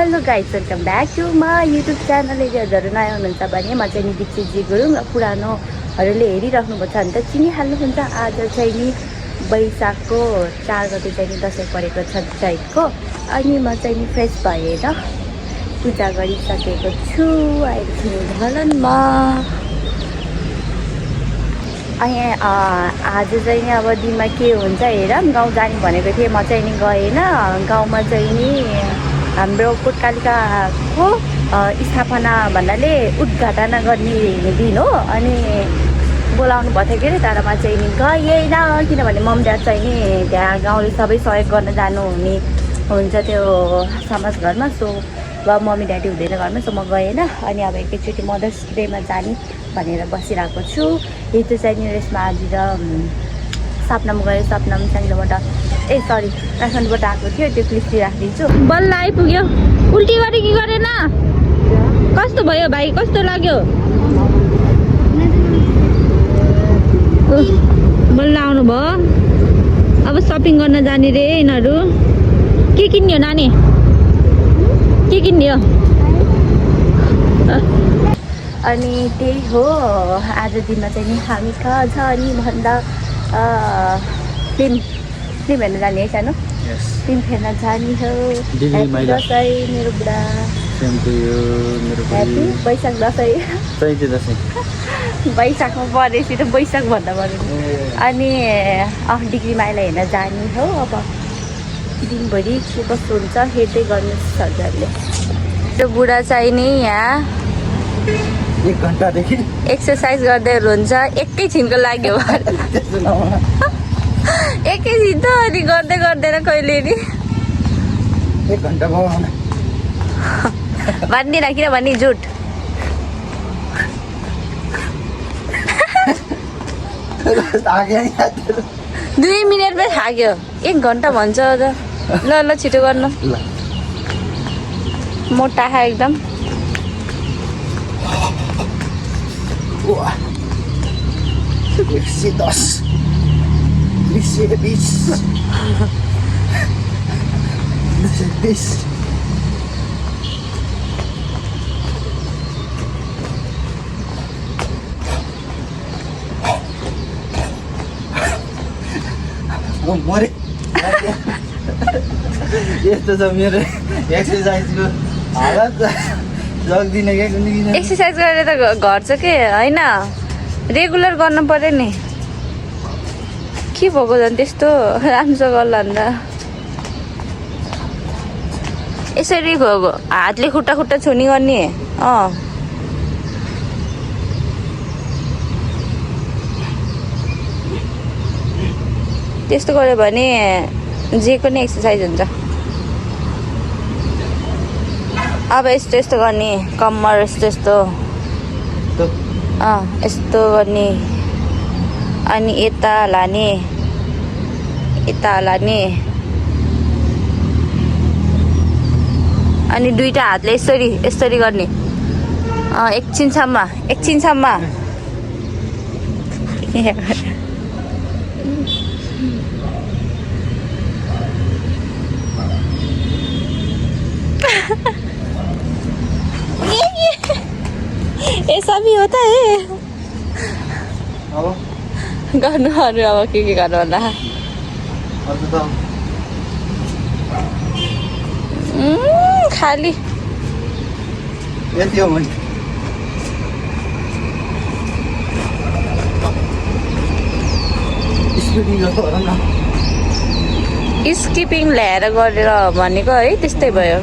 Hello guys, welcome back to my YouTube channel. यदि हजुरहरू नयाँ हुनुहुन्छ भने म चाहिँ नि दीक्षितजी गुरुङ र पुरानोहरूले हेरिराख्नु भएको छ भने त चिनिहाल्नुहुन्छ। आज चाहिँ नि वैशाखको 4 गते चाहिँ नि दसैँ परेको छ चैतको। अनि म चाहिँ नि फ्रेस भएर पूजा गरिसकेको छु अहिले घरमा। अनि आज चाहिँ नि अब दिनमा के हुन्छ हेर, गाउँ जाने भनेको थिएँ, म चाहिँ नि गएन। गाउँमा चाहिँ नि हाम्रो कोटकालिकाको स्थापना भन्नाले उद्घाटन गर्ने दिन हो। अनि बोलाउनु भएको थियो के अरे, तर म चाहिँ नि गएन किनभने मम ड्याड चाहिँ नि त्यहाँ गाउँले सबै सहयोग गर्न जानुहुने हुन्छ त्यो समाज घरमा। सो अब मम्मी ड्याडी हुँदैन घरमा, सो म गएन। अनि अब एकैचोटि मदर्स डेमा जाने भनेर बसिरहेको छु। हिजो चाहिँ नि रेसमा आज र सपनामा गयो। सपनामा स्याङ्लोबाट काठमाडौँबाट आएको थियो, त्यो क्लिप राखिदिन्छु। बल्ल आइपुग्यो। उल्टी गरे कि गरेन? कस्तो भयो भाइ, कस्तो लाग्यो? बल्ल आउनु भयो। अब सपिङ गर्न जाने रे यिनीहरू। के किन्यो नानी? के किन्यो? अनि त्यही हो, आज दिनमा चाहिँ नि हामी कहाँ छ नि भन्दा फिल्म हेर्न जाने है सानो। फिल्म हेर्न जाने हो। ह्याप्पी दसैँ मेरो बुढा। ह्याप्पी वैशाख दसैँ। वैशाखमा परेपछि त वैशाख भन्दा पऱ्यो। अनि डिग्री माइला हेर्न जाने हो। अब दिनभरि के कस्तो हुन्छ हेर्दै गर्नुहोस् हजुरहरूले। त्यो बुढा चाहिँ नि यहाँ 1 घन्टादेखि एक्सर्साइज गर्दै हुनुहुन्छ। एकैछिनको लाग्यो एकैछिन त अनि गर्दै गर्दैन कहिले नि 1 घन्टा भयो भन्दिनँ किनभने झुट। 2 मिनटमै थाक्यो। 1 घन्टा भन्छ त। ल छिटो गर्नु। मोटा खा एकदम। 110 220 220 मरे यस्तो छ मेरो एक्सर्साइजको हालत। जग्दिनँ क्या कुनै किन एक्सर्साइज गरेर त घट्छ के होइन, रेगुलर गर्नु पर्यो नि। के भएको झन् त्यस्तो राम्रो गर्ला अन्त। यसरी हातले खुट्टा छुनी गर्ने। त्यस्तो गऱ्यो भने जेको नि एक्सर्साइज हुन्छ। अब यस्तो गर्ने, कम्मर यस्तो यस्तो गर्ने। अनि यता लाने अनि दुईटा हातले यसरी गर्ने। एकछिनसम्म ऐसा भी होता है। गर्नु अरू अब के गर्नु होला। खाली यति हो भने स्किपिङ ल्याएर गरेर भनेको है, त्यस्तै भयो।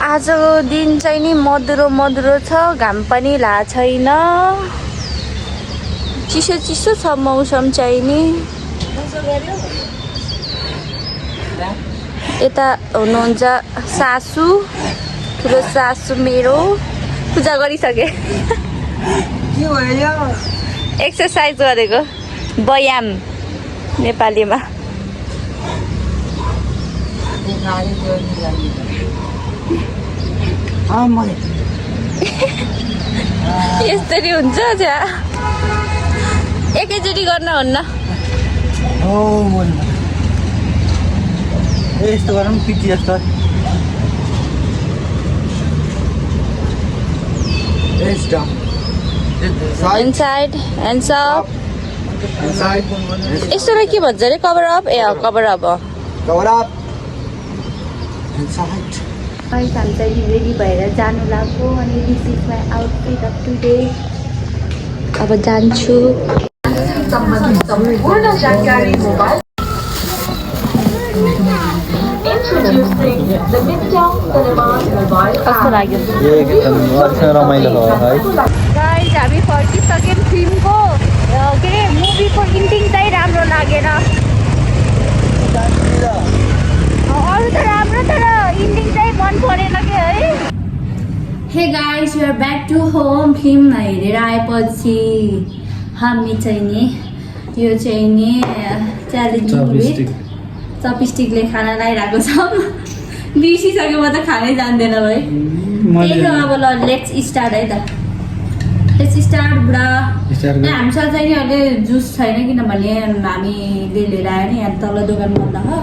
आजको दिन चाहिँ नि मधुरो छ, घाम पनि लागेको छैन, चिसो छ मौसम चाहिँ नि। यता हुनुहुन्छ सासू, ठुलो सासू मेरो। पूजा गरिसके। एक्सर्साइज गरेको व्यायाम नेपालीमा। यसरी हुन्छ त्यहाँ एकैचोटि गर्न हुन्न यस्तो गरौँ पिटी जस्तो इनसाइड ह्यान्ड्स अप यसोलाई के भन्छ अरे कभर अप ए कभर अप हो गाइस हामी चाहिँ रेडी भएर जानु लाग्यो अनि this is my outfit of today अब जान्छु कस्तो लाग्यो रमाइलो भयो है गाइस हामी फर्किसक्यौँ फिल्मको के अरे मुभीको इन्डिङ चाहिँ राम्रो लागेन अरू त राम्रो तर इन्डिङ चाहिँ मन परेन कि है hey guys we are back to home film हेरेर आएपछि हामी चाहिँ नि यो चाहिँ नि च्यालेन्ज चपस्टिकले खाना लगाइरहेको छौँ बिर्सिसक्यो म त खानै जान्दैन है त्यही हो अब ल लेट्स स्टार्ट है त लेट्स स्टार्ट बुढा हामीसँग चाहिँ नि अहिले जुस छैन किनभने हामीले लिएर आयो नि यहाँ तल दोकान बन्द हो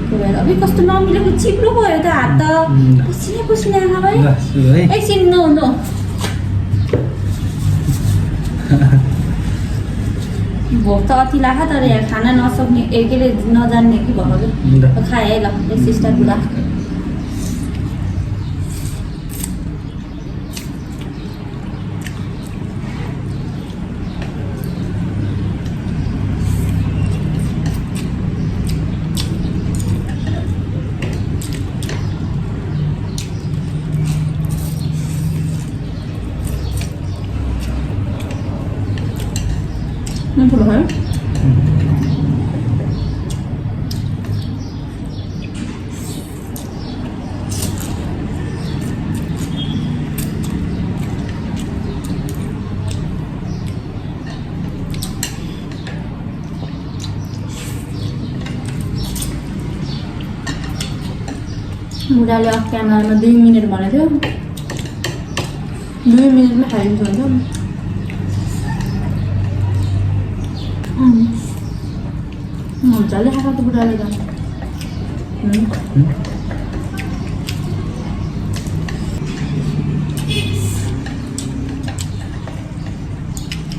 त्यही भएर अबि कस्तो नमिलेको चिप्लो भयो त हात त पसिना पसिना आमा भाइ एकछिन नो नो भोक त अति लाग्छ तर यहाँ खाना नसक्ने के अरे नजान्ने कि भयो खाएँ है ल लेट्स स्टार्ट बुढा ठुलो भयो बुढाले अफ क्यामेरामा 2 मिनट भनेको थियो 2 मिनटमा खाइदिन्छ भन्छ मजाले खाएको त बुढाले त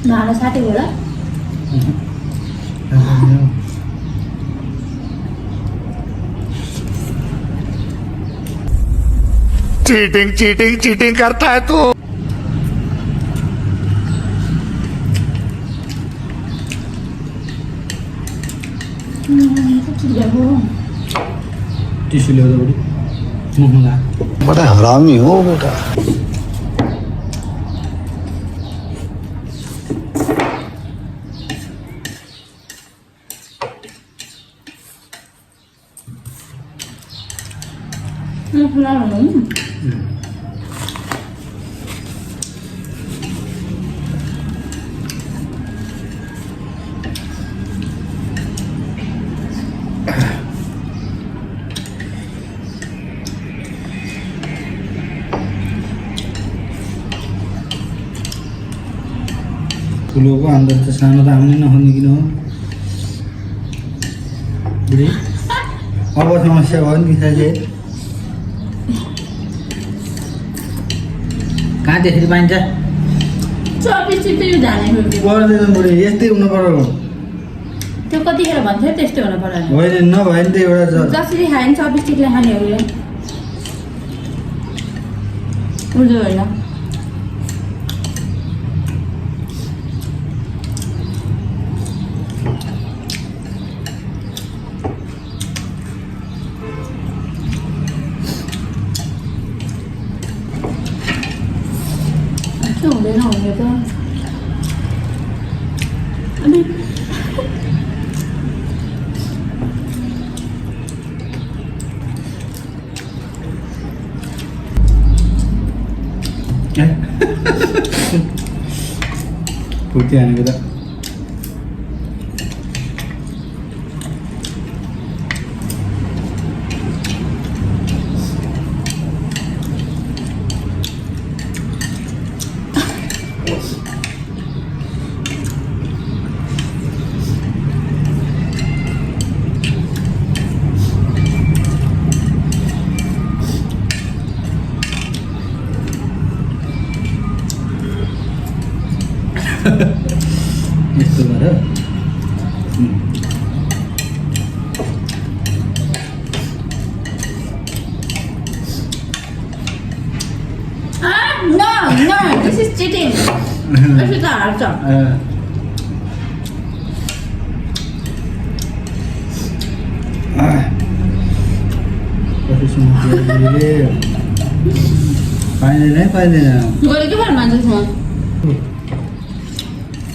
भाँडा साटेको होला चीटिंग चीटिंग चीटिंग करता है तू टिस्यू ल्याउँदा बुढी मुखमा ला बड़ा हरामी हो बेटा ठुलोको आउँदा त सानो त आउनै नहुने किन हो बुढी अब समस्या भयो नि साथी कहाँ त्यसरी पाइन्छ पर्दैन बुढी यस्तै हुनु पर्यो त्यो कतिखेर भन्थ्यो त्यस्तै हुनु पर्यो होइन नभए नि त एउटा जसरी खायो नि चपस्टिकले खाने हो उल्टो होइन हुँदैन हुने त अनि फुर्ती हानेको त चिटिङ यसो त हाल्छ पाइँदैन गरे के भएर मान्छे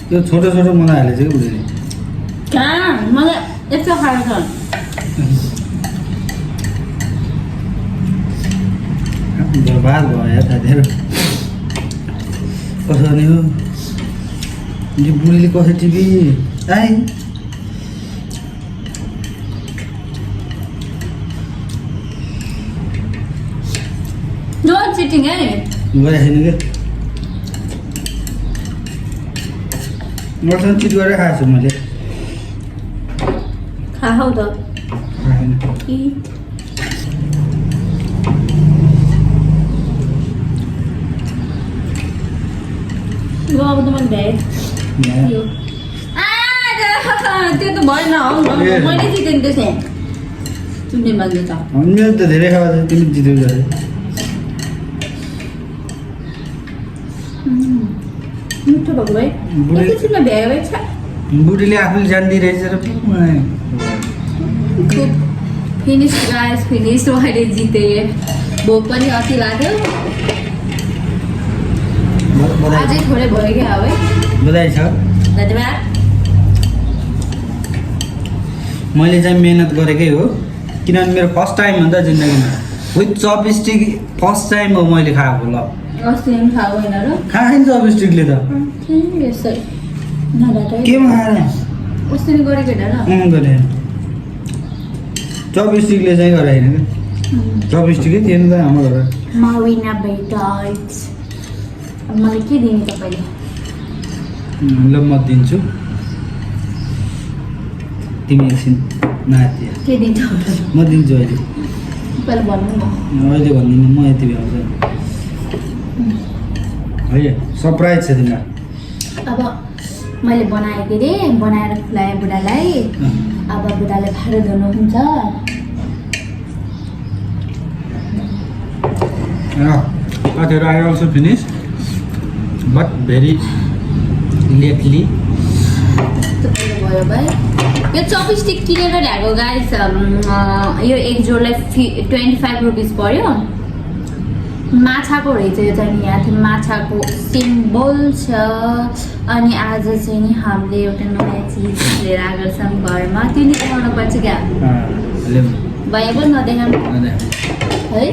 त्यो छोटो छोटो मलाई हालेको चाहिँ बुझेँ कहाँ मलाई यस्तो खाएको छ बर्बाद भयो यार दादाहरू कसो नि हो यो बुढीले कसो टिभी आइ नो चिटिङ है गरेको छैन क्या मसँग चिट गरेर खाएको छु मैले खाऊ त खाएन कि अब त मैले भ्याएँ त्यो त भएन हौ मैले जितेँ त्यसै चुन्ने मान्छे त मेरो त धेरै खाएको छ तिमी जित्यो गरे मिठो भएको है एकैछिनमा भ्यायो है छा बुढीले आफूले जान्दिरहेछ र खुब फिनिस गाइस फिनिस मैले जितेँ भोक पनि अति लाग्यो अझै थोरै भयो क्या अब है बधाई छ धन्यवाद मैले चाहिँ मेहनत गरेकै हो किनभने मेरो फर्स्ट टाइम हो नि त जिन्दगीमा विथ चपस्टिक फर्स्ट टाइम हो मैले खाएको ल अस्ति पनि खाएको होइन र खाएँ नि चपस्टिकले त यसै नडाटा केमा खाएँ अस्ति पनि गरेको होइन र गरेँ चपस्टिकले चाहिँ गरेको होइन क्या चपस्टिकै थिएन त हाम्रो घर माविना बेटाइट मलाई के दिने तपाईँले ल म दिन्छु तिमी एकछिन नाति के दिन्छ म दिन्छु अहिले पहिला भन्नु न अहिले भन्दिनँ म यति भ्याउँछ है सरप्राइज छ तिमीलाई अब मैले बनाएको रे बनाएर खुलाएँ बुढालाई अब बुढाले भाँडो धुनुहुन्छ Okay, I also finished, but very lately. भयो भाइ यो चपस्टिक किनेर ल्याएको गाइस यो एक जोडलाई 25 रुपिस पर्यो माछाको रहेछ यो चाहिँ यहाँ थियो माछाको सिम्बल छ अनि आज चाहिँ नि हामीले एउटा नयाँ चिज लिएर आएको छौँ घरमा त्यो नि देखाउनु पर्छ क्या भयो पनि नदेखाउनु है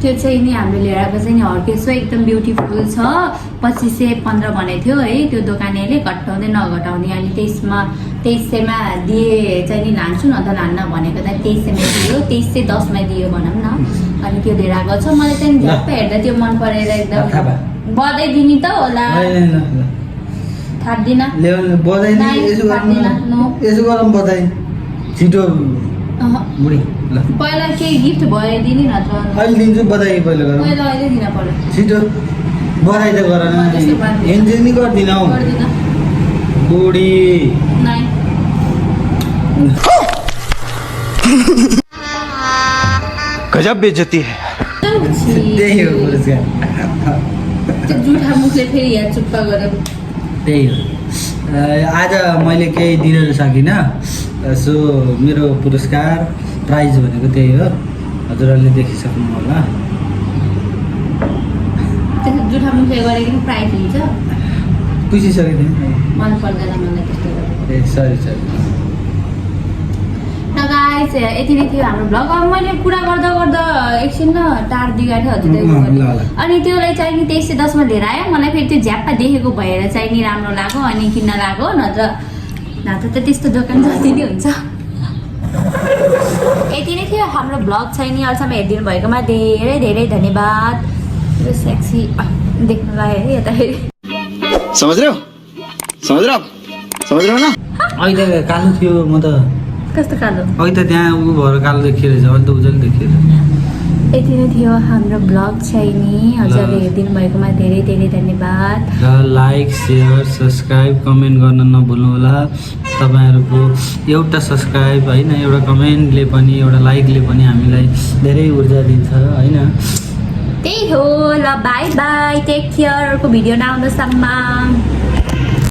त्यो चाहिँ नि हामीले लिएर आएको चाहिँ नि हर्केसो एकदम ब्युटिफुल छ 2515 भनेको थियो है त्यो दोकानेले घटाउँदै नघटाउने अनि 2300मा दिए चाहिँ नि लान्छु न त लान्न भनेको त 2300मा दियो 2310मा दियो भनौँ न अनि त्यो लिएर आएको छ मलाई चाहिँ झ्याप्प हेर्दा त्यो मन परेर एकदम बधाइदिने त होला थाप्दिनँ यसो गरौँ बधाई छिटो बुढी ल पहिला केही गिफ्ट भयो दिने नत्र अहिले दिन्छु बधाई पहिला गरौँ पहिला अहिले दिन पर्यो छिटो बधाई त गर न एन्जोय नि गर्दिन हौ गर्दिनँ बुढी नाइ गजब बेइज्जती है त्यही हो पुरस्कार त्यो जुठा मुखले फेरि यहाँ चुप्पा गर्यो त्यही हो आज मैले केही दिन सकिनँ सो मेरो पुरस्कार प्राइज भनेको त्यही हो हजुरहरूले देखिसक्नु होला त्यो जुठा मुखले गरेको पनि प्राइज हुन्छ पुछिसकेको थिएँ मन पर्दैन मलाई त्यस्तो गरेको ए सरी र गाइस यति नै थियो हाम्रो ब्लग अब मैले कुरा गर्दा गर्दा एकछिन न टाढ दिगाएको थियो हजुर अनि त्यसलाई चाहिँ नि 2310मा लिएर आयो मलाई फेरि त्यो झ्याप्पा देखेको भएर चाहिँ नि राम्रो लाग्यो अनि किन्न लाग्यो नत्र त त्यस्तो दोकान जति नै हुन्छ यति नै थियो हाम्रो ब्लग चाहिँ नि अहिलेसम्म हेरिदिनु भएकोमा धेरै धेरै धन्यवाद यो सेक्सी देख्नुलाई है यता फेरि समझ रहे हो ना अहिले कालो थियो म त कस्तो कालो अघि त त्यहाँ ऊ भएर कालो देखिरहेछ अहिले त उज्यालो देखिरहेछ यति नै थियो हाम्रो ब्लग चाहिँ नि हजुरले हेरिदिनु भएकोमा धेरै धेरै धन्यवाद र लाइक सेयर सब्सक्राइब कमेन्ट गर्न नभुल्नु होला तपाईँहरूको एउटा सब्सक्राइब होइन एउटा कमेन्टले पनि एउटा लाइकले पनि हामीलाई धेरै ऊर्जा दिन्छ होइन त्यही हो ल बाई बाई टेक केयर अर्को भिडियो नआउनुसम्म